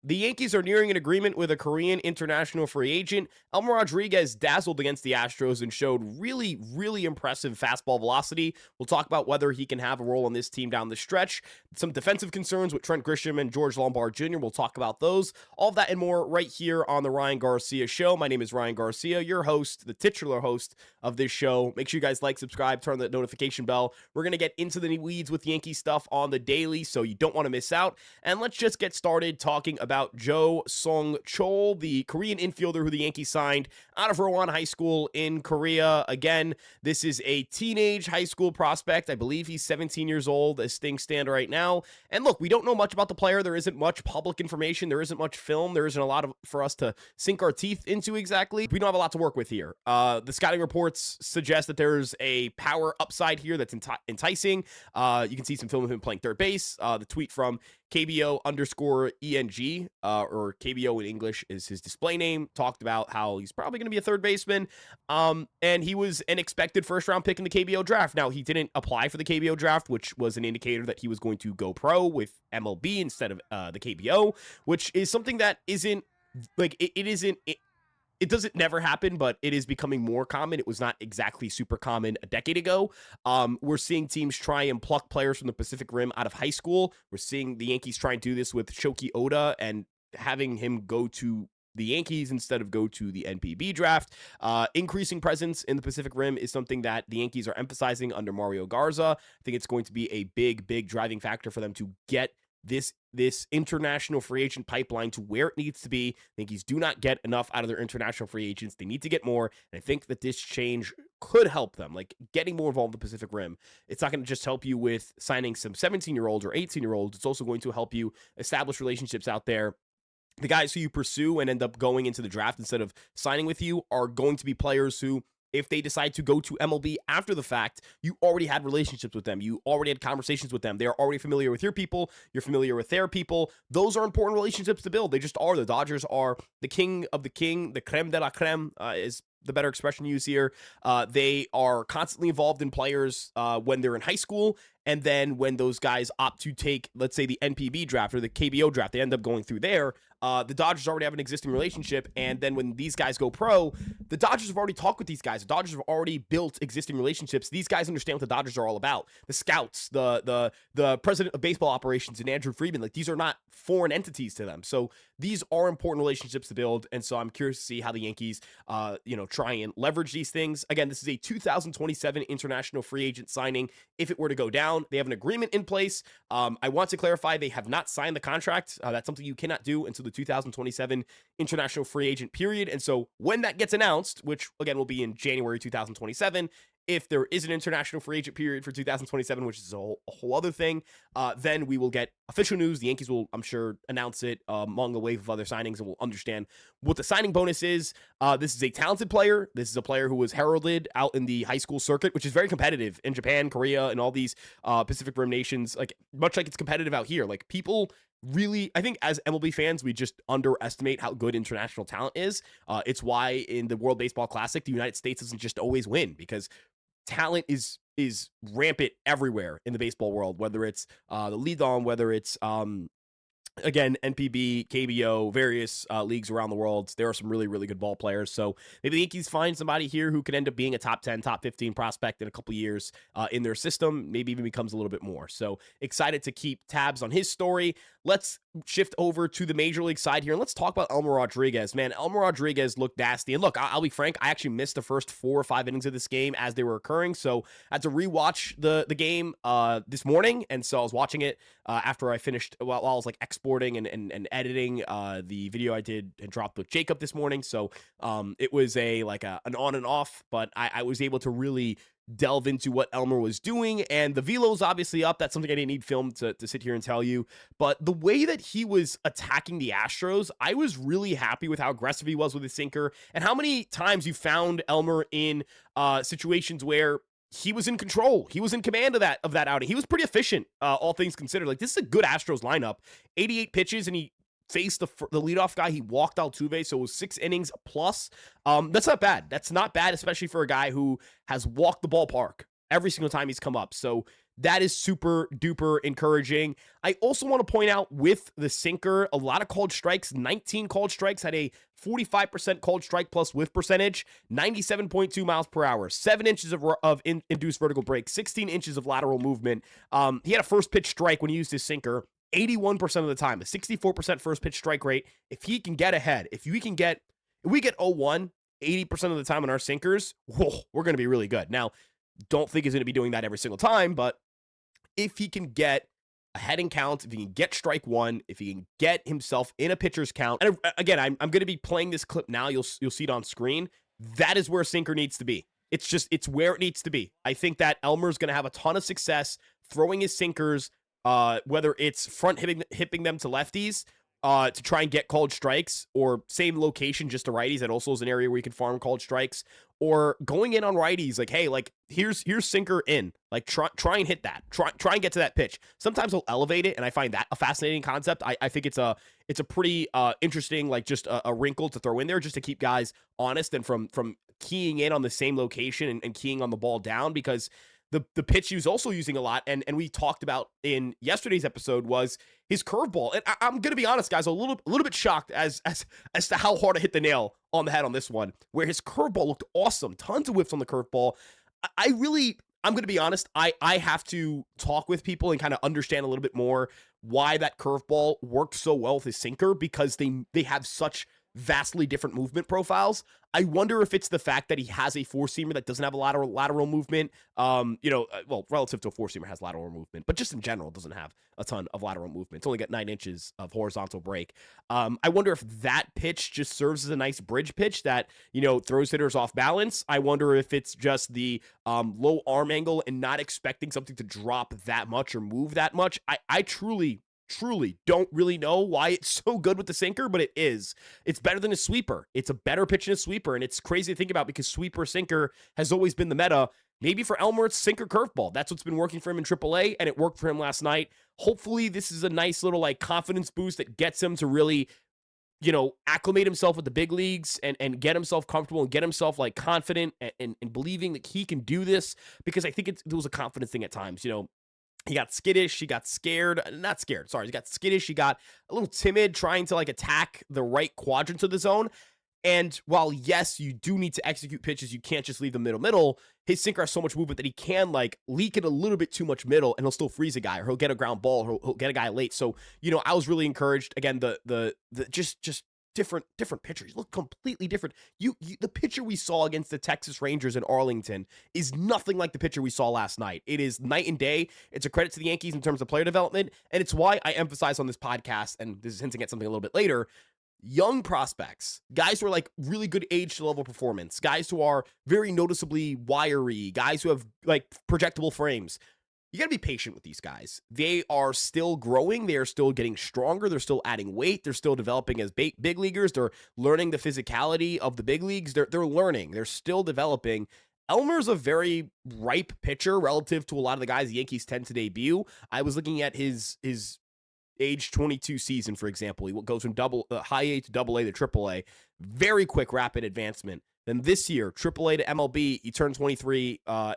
The Yankees are nearing an agreement with a Korean international free agent. Elmer Rodriguez dazzled against the Astros and showed really, really impressive fastball velocity. We'll talk about whether he can have a role on this team down the stretch. Some defensive concerns with Trent Grisham and George Lombard Jr. We'll talk about those. All of that and more right here on the Ryan Garcia Show. My name is Ryan Garcia, your host, the titular host of this show. Make sure you guys like, subscribe, turn the notification bell. We're going to get into the weeds with Yankee stuff on the daily, so you don't want to miss out. And let's just get started talking about Jo Sung-chol, the Korean infielder who the Yankees signed out of Rowan High School in Korea. Again, this is a teenage high school prospect. I believe he's 17 years old as things stand right now. And look, we don't know much about the player. There isn't much public information. There isn't much film. There isn't a lot for us to sink our teeth into exactly. We don't have a lot to work with here. The scouting reports suggest that there's a power upside here that's enticing. You can see some film of him playing third base. The tweet from KBO_ENG, or KBO in English is his display name, talked about how he's probably going to be a third baseman. And he was an expected first round pick in the KBO draft. Now, he didn't apply for the KBO draft, which was an indicator that he was going to go pro with MLB instead of the KBO, which is something that isn't like it doesn't never happen, but it is becoming more common. It was not exactly super common a decade ago. We're seeing teams try and pluck players from the Pacific Rim out of high school. We're seeing the Yankees try and do this with Shoki Oda and having him go to the Yankees instead of go to the NPB draft. Increasing presence in the Pacific Rim is something that the Yankees are emphasizing under Mario Garza. I think it's going to be a big driving factor for them to get this international free agent pipeline to where it needs to be. Yankees do not get enough out of their international free agents. They need to get more, and I think that this change could help them, like getting more involved in the Pacific Rim. It's not going to just help you with signing some 17-year-olds or 18-year-olds. It's also going to help you establish relationships out there. The guys who you pursue and end up going into the draft instead of signing with you are going to be players who, if they decide to go to MLB after the fact, you already had relationships with them. You already had conversations with them. They are already familiar with your people. You're familiar with their people. Those are important relationships to build. They just are. The Dodgers are the king of the king. The creme de la creme is the better expression used here. They are constantly involved in players when they're in high school. And then when those guys opt to take, let's say, the NPB draft or the KBO draft, they end up going through there. The Dodgers already have an existing relationship. And then when these guys go pro, the Dodgers have already talked with these guys. The Dodgers have already built existing relationships. These guys understand what the Dodgers are all about. The scouts, the president of baseball operations, and Andrew Friedman, like, these are not foreign entities to them. So these are important relationships to build. And so I'm curious to see how the Yankees, try and leverage these things. Again, this is a 2027 international free agent signing. If it were to go down, they have an agreement in place. I want to clarify, they have not signed the contract. That's something you cannot do until the 2027 international free agent period. And so when that gets announced, which again will be in January 2027, if there is an international free agent period for 2027, which is a whole other thing, then we will get official news. The Yankees will, I'm sure, announce it among a wave of other signings, and we'll understand what the signing bonus is. This is a talented player. This is a player who was heralded out in the high school circuit, which is very competitive in Japan, Korea, and all these Pacific Rim nations, like much like it's competitive out here. Like, people really, I think as MLB fans, we just underestimate how good international talent is. It's why in the World Baseball Classic, the United States doesn't just always win, because talent is rampant everywhere in the baseball world, whether it's the lead on, whether it's again, NPB, KBO, various leagues around the world. There are some really, really good ball players. So maybe the Yankees find somebody here who could end up being a top 10, top 15 prospect in a couple years in their system, maybe even becomes a little bit more. So excited to keep tabs on his story. Let's shift over to the major league side here, and let's talk about Elmer Rodriguez. Man, Elmer Rodriguez looked nasty. And look, I'll be frank, I actually missed the first 4 or 5 innings of this game as they were occurring, so I had to rewatch the game this morning. And so I was watching it after I finished, while I was like exporting and editing the video I did and dropped with Jacob this morning. So it was an on and off, but I was able to really delve into what Elmer was doing, and the velo's obviously up. That's something I didn't need film to sit here and tell you, but the way that he was attacking the Astros, I was really happy with how aggressive he was with his sinker, and how many times you found Elmer in situations where he was in control. He was in command of that outing. He was pretty efficient, all things considered. Like, this is a good Astros lineup. 88 pitches, and he faced the leadoff guy. He walked Altuve, so it was 6 innings plus. That's not bad. That's not bad, especially for a guy who has walked the ballpark every single time he's come up. So That is super duper encouraging. I also want to point out with the sinker, a lot of called strikes, 19 called strikes, had a 45% called strike plus whiff percentage, 97.2 miles per hour, 7 inches of induced vertical break, 16 inches of lateral movement. He had a first pitch strike when he used his sinker 81% of the time, a 64% first pitch strike rate. If he can get ahead, if we get 0-1, 80% of the time on our sinkers, whoa, we're going to be really good. Now, don't think he's going to be doing that every single time, but if he can get a heading count, if he can get strike one, if he can get himself in a pitcher's count, and again, I'm going to be playing this clip now. You'll see it on screen. That is where a sinker needs to be. It's where it needs to be. I think that Elmer's going to have a ton of success throwing his sinkers, whether it's front hipping them to lefties, to try and get called strikes, or same location just to righties. That also is an area where you can farm called strikes, or going in on righties. Like, hey, like here's sinker in. Like try and hit that. Try and get to that pitch. Sometimes he'll elevate it, and I find that a fascinating concept. I think it's a pretty interesting, like just a wrinkle to throw in there just to keep guys honest and from keying in on the same location and keying on the ball down, because the pitch he was also using a lot, and we talked about in yesterday's episode, was his curveball. And I'm gonna be honest, guys, a little bit shocked as to how hard I hit the nail on the head on this one, where his curveball looked awesome, tons of whiffs on the curveball. I'm gonna be honest, I have to talk with people and kind of understand a little bit more why that curveball worked so well with his sinker, because they have such vastly different movement profiles. I wonder if it's the fact that he has a four-seamer that doesn't have a lateral movement. Well, relative to a four-seamer has lateral movement, but just in general doesn't have a ton of lateral movement. It's only got 9 inches of horizontal break. I wonder if that pitch just serves as a nice bridge pitch that, throws hitters off balance. I wonder if it's just the low arm angle and not expecting something to drop that much or move that much. I truly don't really know why it's so good with the sinker, but it is. It's better than a sweeper. It's a better pitch than a sweeper, and it's crazy to think about because sweeper sinker has always been the meta. Maybe for Elmer, it's sinker curveball. That's what's been working for him in AAA, and it worked for him last night. Hopefully, this is a nice little confidence boost that gets him to really, acclimate himself with the big leagues and get himself comfortable and get himself confident and believing that he can do this, because I think it was a confidence thing at times. He got skittish. He got scared. Not scared. Sorry. He got skittish. He got a little timid trying to attack the right quadrant of the zone. And while, yes, you do need to execute pitches, you can't just leave them middle. His sinker has so much movement that he can leak it a little bit too much middle, and he'll still freeze a guy, or he'll get a ground ball, or he'll get a guy late. So, I was really encouraged. Again, the just different pitchers look completely different. The pitcher we saw against the Texas Rangers in Arlington is nothing like the pitcher we saw last night. It is night and day. It's a credit to the Yankees in terms of player development, and it's why I emphasize on this podcast, and this is hinting at something a little bit later, young prospects, guys who are really good age to level performance, guys who are very noticeably wiry, guys who have projectable frames. You got to be patient with these guys. They are still growing. They are still getting stronger. They're still adding weight. They're still developing as big leaguers. They're learning the physicality of the big leagues. They're learning. They're still developing. Elmer's a very ripe pitcher relative to a lot of the guys the Yankees tend to debut. I was looking at his age 22 season, for example. He goes from high A to double A to triple A. Very quick, rapid advancement. Then this year, AAA to MLB, he turned 23 a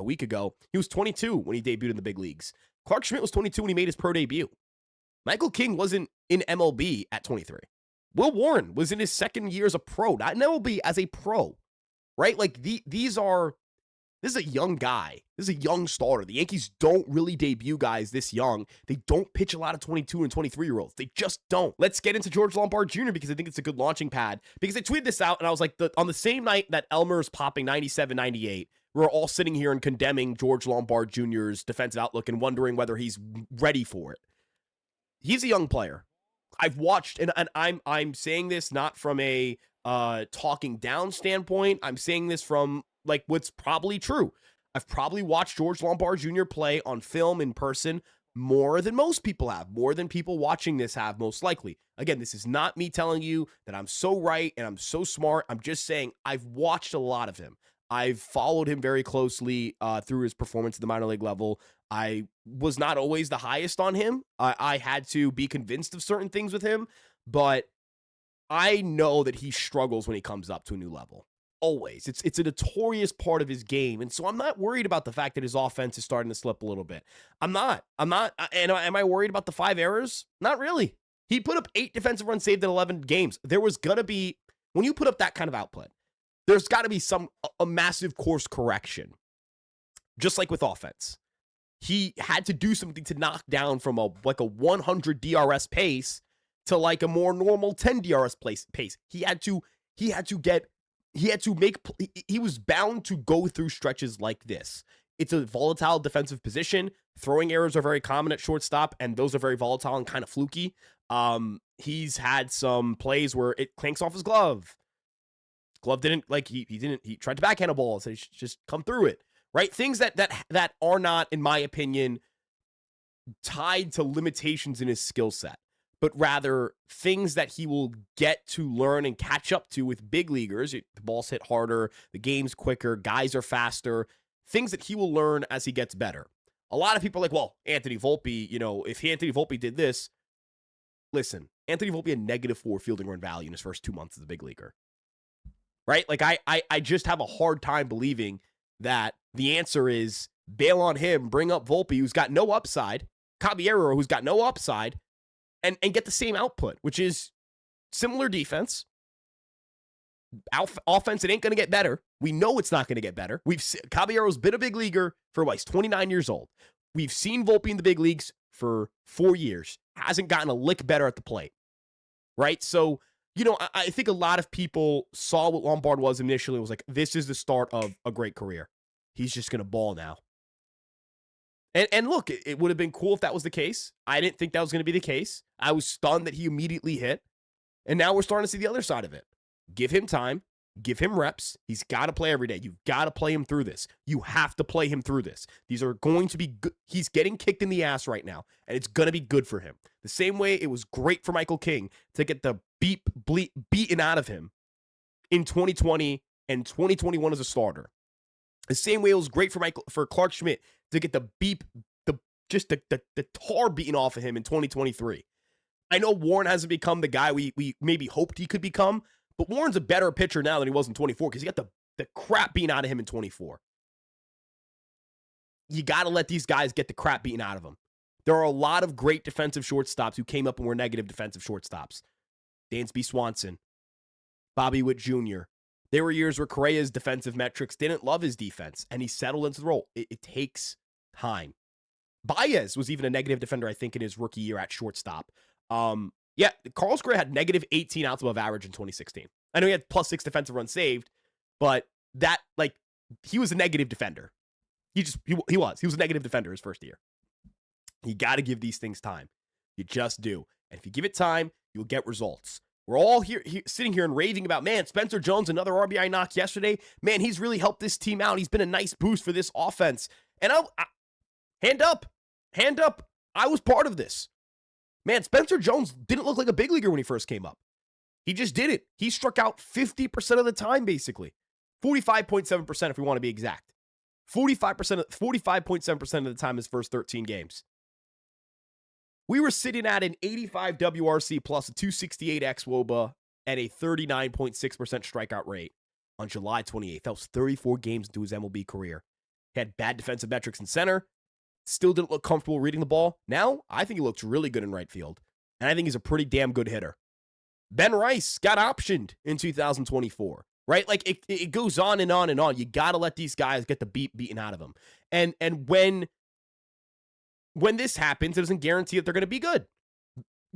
week ago. He was 22 when he debuted in the big leagues. Clark Schmidt was 22 when he made his pro debut. Michael King wasn't in MLB at 23. Will Warren was in his second year as a pro, not in MLB, as a pro, right? This is a young guy. This is a young starter. The Yankees don't really debut guys this young. They don't pitch a lot of 22 and 23-year-olds. They just don't. Let's get into George Lombard Jr. because I think it's a good launching pad. Because I tweeted this out, and I was like, on the same night that Elmer's popping 97, 98, we're all sitting here and condemning George Lombard Jr.'s defensive outlook and wondering whether he's ready for it. He's a young player. I've watched, and I'm saying this not from a talking down standpoint. I'm saying this from what's probably true. I've probably watched George Lombard Jr. play on film in person more than most people have, more than people watching this have, most likely. Again, this is not me telling you that I'm so right and I'm so smart. I'm just saying I've watched a lot of him. I've followed him very closely through his performance at the minor league level. I was not always the highest on him. I had to be convinced of certain things with him, but I know that he struggles when he comes up to a new level. Always. It's a notorious part of his game. And so I'm not worried about the fact that his offense is starting to slip a little bit. I'm not. And am I worried about the 5 errors? Not really. He put up 8 defensive runs saved in 11 games. There was going to be, when you put up that kind of output, there's got to be a massive course correction. Just like with offense. He had to do something to knock down from a 100 DRS pace to like a more normal 10 DRS pace. He was bound to go through stretches like this. It's a volatile defensive position. Throwing errors are very common at shortstop, and those are very volatile and kind of fluky. He's had some plays where it clanks off his glove. Glove didn't, he tried to backhand a ball, so he should just come through it, right? Things that are not, in my opinion, tied to limitations in his skill set, but rather things that he will get to learn and catch up to with big leaguers. The balls hit harder, the game's quicker, guys are faster, things that he will learn as he gets better. A lot of people are like, well, Anthony Volpe, if Anthony Volpe did this, listen, Anthony Volpe had -4 fielding run value in his first 2 months as a big leaguer, right? Like I just have a hard time believing that the answer is bail on him, bring up Volpe, who's got no upside, Caballero, who's got no upside, and get the same output, which is similar defense. Offense, it ain't going to get better. We know it's not going to get better. Caballero's been a big leaguer for he's 29 years old. We've seen Volpe in the big leagues for 4 years. Hasn't gotten a lick better at the plate, right? So, I think a lot of people saw what Lombard was initially. It was like, this is the start of a great career. He's just going to ball now. And look, it would have been cool if that was the case. I didn't think that was going to be the case. I was stunned that he immediately hit. And now we're starting to see the other side of it. Give him time. Give him reps. He's got to play every day. You've got to play him through this. You have to play him through this. These are going to be good. He's getting kicked in the ass right now, and it's going to be good for him. The same way it was great for Michael King to get the beaten out of him in 2020 and 2021 as a starter. The same way it was great for Clark Schmidt to get the tar beaten off of him in 2023. I know Warren hasn't become the guy we maybe hoped he could become, but Warren's a better pitcher now than he was in 24 because he got the crap beaten out of him in 24. You got to let these guys get the crap beaten out of them. There are a lot of great defensive shortstops who came up and were negative defensive shortstops. Dansby Swanson, Bobby Witt Jr. There were years where Correa's defensive metrics didn't love his defense, and he settled into the role. It takes time. Baez was even a negative defender, I think, in his rookie year at shortstop. Carlos Correa had -18 outs above average in 2016. I know he had +6 defensive runs saved, but he was a negative defender. He was a negative defender his first year. You got to give these things time. You just do. And if you give it time, you'll get results. We're all here sitting here and raving about, man, Spencer Jones, another RBI knock yesterday. Man, he's really helped this team out. He's been a nice boost for this offense. And hand up. I was part of this. Man, Spencer Jones didn't look like a big leaguer when he first came up. He just did it. He struck out 50% of the time, basically. 45.7% if we want to be exact. 45.7% of the time his first 13 games. We were sitting at an 85 WRC plus a 268 xWOBA and a 39.6% strikeout rate on July 28th. That was 34 games into his MLB career. He had bad defensive metrics in center. Still didn't look comfortable reading the ball. Now, I think he looks really good in right field. And I think he's a pretty damn good hitter. Ben Rice got optioned in 2024, right? Like, it goes on and on and on. You got to let these guys get the beaten out of them. And when this happens, it doesn't guarantee that they're going to be good.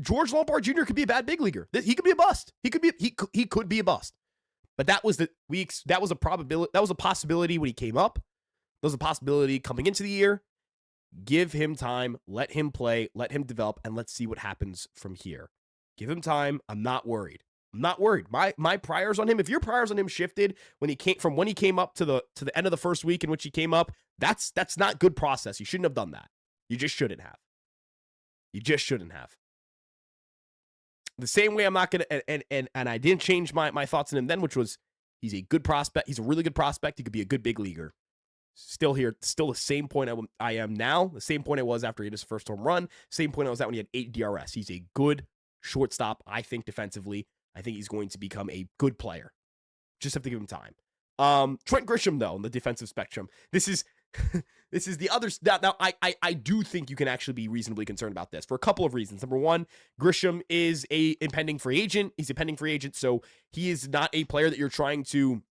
George Lombard Jr. could be a bad big leaguer. He could be a bust. He could be a bust. But that was a probability. That was a possibility when he came up. That was a possibility coming into the year. Give him time, let him play, let him develop, and let's see what happens from here. Give him time. I'm not worried. My priors on him, if your priors on him shifted when he came up to the end of the first week in which he came up, that's not good process. You shouldn't have done that. You just shouldn't have. The same way I'm not going to, and I didn't change my thoughts on him then, which was he's a good prospect. He's a really good prospect. He could be a good big leaguer. Still here, still the same point I am now, the same point I was after he had his first home run, same point I was at when he had 8 DRS. He's a good shortstop, I think, defensively. I think he's going to become a good player. Just have to give him time. Trent Grisham, though, on the defensive spectrum. This is this is the other. Now, I do think you can actually be reasonably concerned about this for a couple of reasons. Number one, Grisham is a impending free agent. He's a pending free agent, so he is not a player that you're trying to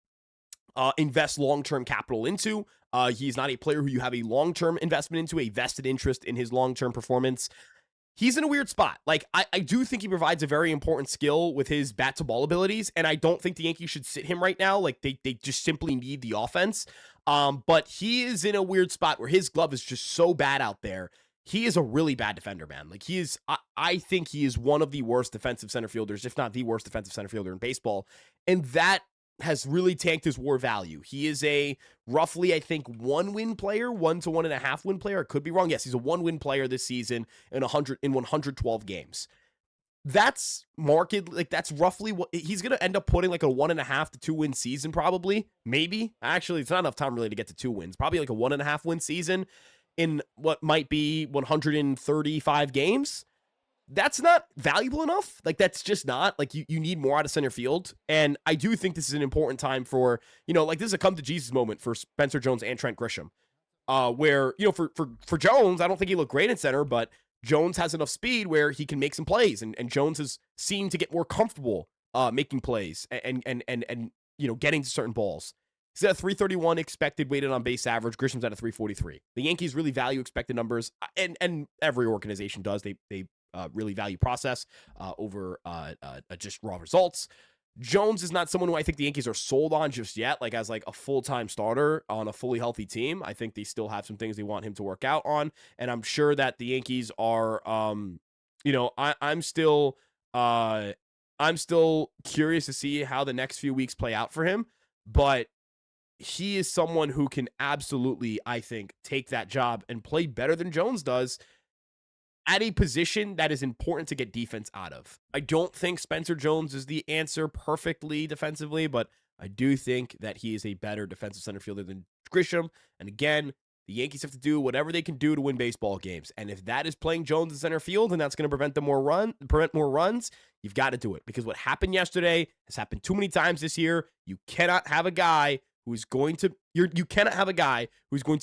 invest long-term capital into. He's not a player who you have a long-term investment into, a vested interest in his long-term performance. He's in a weird spot. Like, I do think he provides a very important skill with his bat to ball abilities, and I don't think the Yankees should sit him right now. Like, they just simply need the offense. But he is in a weird spot where his glove is just so bad out there. He is a really bad defender, man. Like, I think he is one of the worst defensive center fielders, if not the worst defensive center fielder in baseball. And that has really tanked his WAR value. He is a roughly, I think, 1-win player, 1 to 1.5 win player. I could be wrong. Yes, he's a 1-win player this season in 112 games. That's market, like that's roughly what he's going to end up putting, like a 1.5 to 2-win season, probably. Maybe. Actually, it's not enough time really to get to 2 wins. Probably like a 1.5 win season in what might be 135 games. That's not valuable enough. Like, that's just not. Like, you need more out of center field. And I do think this is an important time for, like, this is a come to Jesus moment for Spencer Jones and Trent Grisham. Where, for Jones, I don't think he looked great in center, but Jones has enough speed where he can make some plays. And Jones has seemed to get more comfortable making plays and getting to certain balls. He's at a 331 expected weighted on base average. Grisham's at a 343. The Yankees really value expected numbers, and every organization does. They really value process over just raw results. Jones is not someone who I think the Yankees are sold on just yet, like as like a full-time starter on a fully healthy team. I think they still have some things they want him to work out on, and I'm sure that the Yankees are, I'm still curious to see how the next few weeks play out for him, but he is someone who can absolutely, I think, take that job and play better than Jones does at a position that is important to get defense out of. I don't think Spencer Jones is the answer perfectly defensively, but I do think that he is a better defensive center fielder than Grisham. And again, the Yankees have to do whatever they can do to win baseball games. And if that is playing Jones in center field and that's going to prevent more runs, you've got to do it. Because what happened yesterday has happened too many times this year. You cannot have a guy who's going to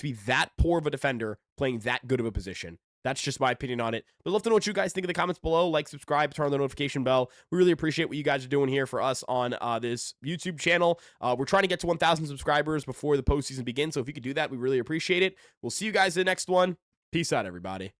be that poor of a defender playing that good of a position. That's just my opinion on it. But I'd love to know what you guys think in the comments below. Like, subscribe, turn on the notification bell. We really appreciate what you guys are doing here for us on this YouTube channel. We're trying to get to 1,000 subscribers before the postseason begins. So if you could do that, we really appreciate it. We'll see you guys in the next one. Peace out, everybody.